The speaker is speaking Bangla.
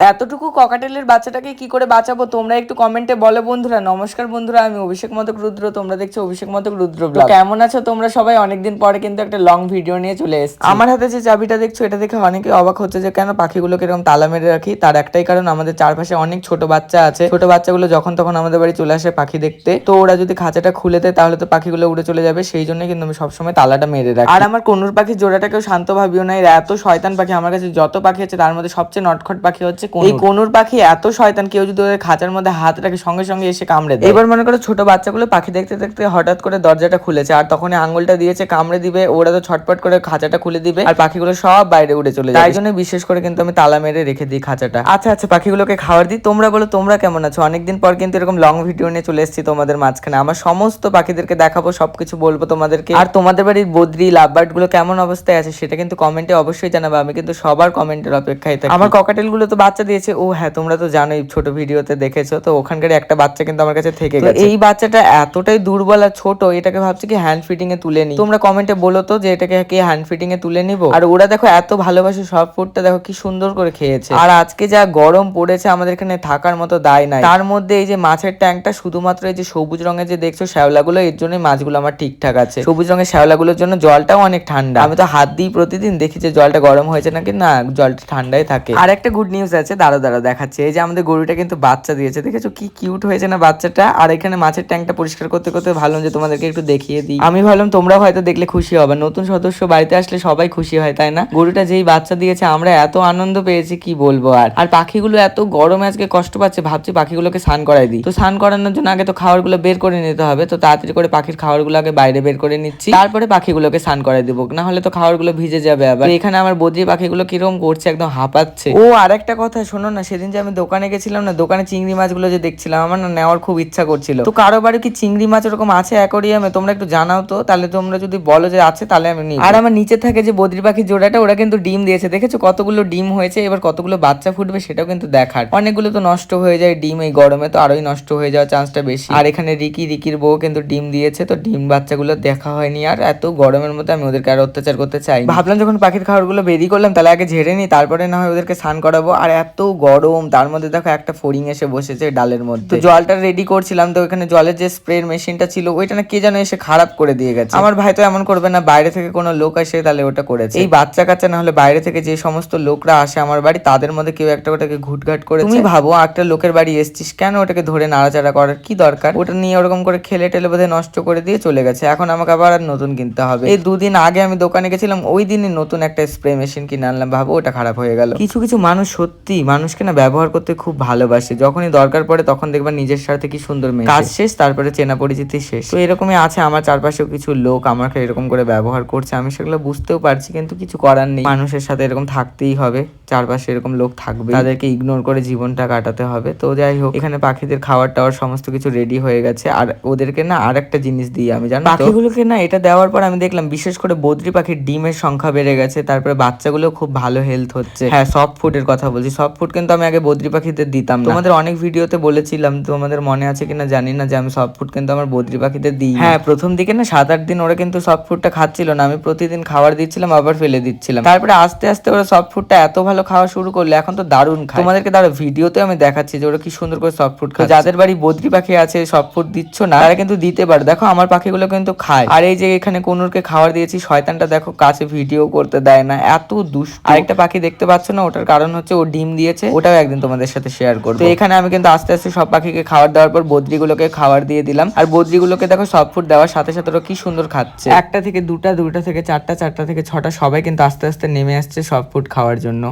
এতটুকু ককাটেলের বাচ্চাটাকে কি করে বাঁচাবো তোমরা একটু কমেন্টে বলো বন্ধুরা। নমস্কার বন্ধুরা, আমি অভিষেক মতক রুদ্র, তোমরা দেখছো অভিষেক মতক রুদ্র ব্লগ। কেমন আছো তোমরা সবাই? অনেকদিন পরে কিন্তু একটা লং ভিডিও নিয়ে চলে এসেছি। আমার হাতে যে চাবিটা দেখছো এটা দেখে অনেকে অবাক হচ্ছে যে কেন পাখিগুলোকে এরকম তালা মেরে রাখি। তার একটাই কারণ, আমাদের চারপাশে অনেক ছোট বাচ্চা আছে। ছোট বাচ্চাগুলো যখন তখন আমাদের বাড়ি চলে আসে পাখি দেখতে, তো ওরা যদি খাঁচাটা খুলে দেয় তাহলে তো পাখিগুলো উড়ে চলে যাবে। সেই জন্য কিন্তু আমি সবসময় তালাটা মেরে রাখি। আর আমার কনুর পাখির জোড়াটাকেও শান্ত ভাবিও না, এরা এত শয়তান পাখি। আমার কাছে যত পাখি আছে তার মধ্যে সবচেয়ে নটখট পাখি হচ্ছে এই কনুর পাখি। এত শয়তান, কেউ যদি ওদের খাঁচার মধ্যে হাত রাখে সঙ্গে সঙ্গে এসে কামড়ে দেয়। এবার মনে করো ছোট বাচ্চাগুলো পাখি দেখতে দেখতে হঠাৎ করে দরজাটা খুলেছে, আর তখন আঙুলটা দিয়েছে কামড়ে দিবে, ওরা তো ছটপট করে খাঁচাটা খুলে দিবে আর পাখিগুলো সব বাইরে উড়ে চলে যায়। তাই জন্য বিশেষ করে কিন্তু আমি তালা মেরে রেখে দিই খাঁচাটা। আচ্ছা আচ্ছা, পাখিগুলোকে খাবার দিই। তোমরা বলো তোমরা কেমন আছো? অনেকদিন পর কিন্তু এরকম লং ভিডিও নিয়ে চলে এসেছি তোমাদের মাঝখানে। আমার সমস্ত পাখিদেরকে দেখাবো, সবকিছু বলবো তোমাদেরকে। আর তোমাদের বাড়ির বদ্রি লাভবার্ড গুলো কেমন অবস্থায় আছে সেটা কিন্তু কমেন্টে অবশ্যই জানাবে। আমি কিন্তু সবার কমেন্টের অপেক্ষায় থাকি। আমার ককাটেল গুলো তো বাচ্চা দিয়েছে। ও হ্যাঁ, তোমরা তো জানোই, ছোট ভিডিওতে দেখেছো, তো ওখানকার একটা বাচ্চা কিন্তু আমার কাছে থেকে গেছে। এই বাচ্চাটা এতটাই দুর্বল আর ছোট, এটাকে ভাবছি কি হ্যান্ড ফিডিং এ তুলে নি। তোমরা কমেন্টে বলো তো যে এটাকে কি হ্যান্ড ফিডিং এ তুলে নিবো। আর ওরা দেখো এত ভালোবাসে, সব ফুডটা দেখো কি সুন্দর করে খেয়েছে। আর আজকে যা গরম পড়েছে আমাদের এখানে থাকার মতো দায় নাই। তার মধ্যে এই যে মাছের ট্যাঙ্কটা, শুধুমাত্র এই যে সবুজ রঙের যে দেখছো শ্যাওলাগুলো, এর জন্য মাছগুলো আমার ঠিকঠাক আছে। সবুজ রঙের শ্যাওলাগুলোর জন্য জলটাও অনেক ঠান্ডা। আমি তো হাত দিই প্রতিদিন, দেখি যে জলটা গরম হয়েছে নাকি না, জলটা ঠান্ডাই থাকে। আর একটা গুড নিউজ আছে, দাঁড়াও দাঁড়াও দেখাচ্ছে। এই যে আমাদের গরুটা কিন্তু বাচ্চা দিয়েছে, দেখেছো কি কিউট হয়েছে না বাচ্চাটা। আর এখানে মাছের ট্যাঙ্কটা পরিষ্কার করতে করতে ভাবলাম যে তোমাদেরকে একটু দেখিয়ে দিই। আমি ভাবলাম তোমরাও হয়তো দেখলে খুশি হবে, নতুন সদস্য বাড়িতে আসলে সবাই খুশি হয় তাই না। গরুটা যেই বাচ্চা দিয়েছে আমরা এত আনন্দ পেয়েছি কি বলবো। আর পাখিগুলো এত গরমে আজকে কষ্ট পাচ্ছে, ভাবছি পাখিগুলোকে স্নান করাই দিই। তো স্নান করানোর জন্য আগে তো খাবারগুলো বের করে নিতে হবে, তো তাড়াতাড়ি করে পাখির খাবারগুলো আগে বাইরে বের করে নিচ্ছি, তারপরে পাখিগুলোকে স্নান করাই দিব, না হলে তো খাবারগুলো ভিজে যাবে। আবার এখানে আমার বদ্রি পাখিগুলো কিরকম করছে, একদম হাঁপাচ্ছে। ও আর একটা কথা শোনো না, সেদিন যে আমি দোকানে গেছিলাম না, দোকানে চিংড়ি মাছগুলো যে দেখছিলাম, আমার না নেওয়ার খুব ইচ্ছা করছিল। তো কারো বাড়ি কি চিংড়ি মাছ এরকম আছে অ্যাকোরিয়ামে? তোমরা একটু জানাও তো, তাহলে তোমরা যদি বলো যে আছে তাহলে আমি নিই। আর আমার নিচে থাকে যে বদ্রি পাখির জোড়াটা, ওরা কিন্তু ডিম দিয়েছে, দেখেছো কতগুলো ডিম হয়েছে। এবার কতগুলো বাচ্চা ফুটবে সেটাও কিন্তু দেখার। অনেকগুলো তো নষ্ট হয়ে যায় ডিম, এই গরমে তো আরোই নষ্ট হয়ে যাওয়ার চান্সটা বেশি। আর এখানে রিকির বউ কিন্তু ডিম দিয়েছে, তো ডিম বাচ্চাগুলো দেখা হয়নি। আর এত গরমের মধ্যে আমি ওদেরকে আর অত্যাচার করতে চাই। ভাবলাম যখন পাখির খাবারগুলো বেরিয়ে করলাম তাহলে আগে ঝেড়ে নিই, তারপরে না হয় ওদেরকে স্নান করাবো। আর এত গরম, তার মধ্যে দেখো একটা ফড়িং এসে বসেছে ডালের মধ্যে। জলটা রেডি করছিলাম, তো ওখানে জলের যে স্প্রের মেশিনটা ছিল ওইটা না কে যেন এসে খারাপ করে দিয়ে গেছে। আমার ভাই তো এমন করবে না, বাইরে থেকে কোনো লোক আসে তাহলে ওটা করেছে। এই বাচ্চা কাচ্চা না হলে বাইরে থেকে যে সমস্ত লোকরা আসে আমার বাড়ি, তাদের মধ্যে কেউ একটা ওটাকে ঘুটঘাট করে। তুমি ভাবো একটা লোকের বাড়ি এসছিস, কেন ওটাকে ধরে নাড়াচাড়া করার কি দরকার? ওটা নিয়ে ওরকম করে খেলে টেলে বোধহয় নষ্ট করে দিয়ে চলে গেছে। এখন আমাকে আবার নতুন কিনতে হবে। এই দুদিন আগে আমি দোকানে গেছিলাম, ওই দিনই নতুন একটা স্প্রে মেশিন কিনে আনলাম, ভাবো ওটা খারাপ হয়ে গেল। কিছু কিছু মানুষ সত্যি মানুষকে না ব্যবহার করতে খুব ভালোবাসে, যখনই দরকার পড়ে তখন দেখবা নিজের সাথে কি সুন্দর মেশে। কাজ শেষ তারপরে চেনা পরিচিতি শেষ। তো এরকমই আছে আমার চারপাশেও কিছু লোক আমাকে এরকম করে ব্যবহার করছে, আমি সেগুলো বুঝতেও পারছি, কিন্তু কিছু করার নেই। মানুষের সাথে এরকম থাকতেই হবে, চারপাশে এরকম লোক থাকবে, তাদেরকে ইগনোর করে জীবনটা কাটাতে হবে। তো যাই হোক, এখানে পাখিদের খাবার টাওয়ার সমস্ত কিছু রেডি হয়ে গেছে। আর ওদেরকে না আর একটা জিনিস দিই আমি, জানো পাখিগুলোকে না এটা দেওয়ার পর আমি দেখলাম বিশেষ করে বদ্রি পাখির ডিমের সংখ্যা বেড়ে গেছে, তারপরে বাচ্চাগুলো খুব ভালো হেলথ হচ্ছে। হ্যাঁ, সফট ফুডের কথা বলছি। সফট ফুড কিন্তু আমি আগে বদ্রি পাখিদের দিতাম না। তোমাদের অনেক ভিডিওতে বলেছিলাম, তোমাদের মনে আছে কিনা জানি না, যে আমি সফট ফুড কিন্তু আমার বদ্রি পাখিদের দিই। হ্যাঁ, প্রথম দিকে না 7-8 দিন ওরা কিন্তু সফট ফুডটা খাচ্ছিল না, আমি প্রতিদিন খাবার দিচ্ছিলাম আবার ফেলে দিচ্ছিলাম। তারপরে আস্তে আস্তে ওরা সফট ফুডটা এত ভালো খাওয়া শুরু করলো, এখন তো দারুণ খায়। তোমাদেরকে দাঁড়া ভিডিওতে আমি দেখাচ্ছি যে ওরা কি সুন্দর করে সফট ফুড খায়। যাদের বাড়ি বদ্রি পাখি আছে সফট ফুড দিচ্ছ না, তারা কিন্তু দিতে পারে। দেখো আমার পাখিগুলো কিন্তু খায়। আর এই যে এখানে কোনুরকে খাবার দিয়েছি, শয়তানটা দেখো কাছে ভিডিও করতে দেয় না, এত দুষ্ট। আরেকটা পাখি দেখতে পাচ্ছ না, ওটার কারণ হচ্ছে ও ডিম দিয়েছে, ওটাও একদিন তোমাদের সাথে শেয়ার করবো। তো এখানে আমি কিন্তু আস্তে আস্তে সব পাখিকে খাবার দেওয়ার পর বদ্রিগুলোকে খাবার দিয়ে দিলাম। আর বদ্রিগুলোকে দেখো সফট ফুড দেওয়ার সাথে সাথে ওরা কি সুন্দর খাচ্ছে। একটা থেকে দুটা, দুটা থেকে চারটা, চারটা থেকে ছটা, সবাই কিন্তু আস্তে আস্তে নেমে আসছে সফট ফুড খাওয়ার জন্য।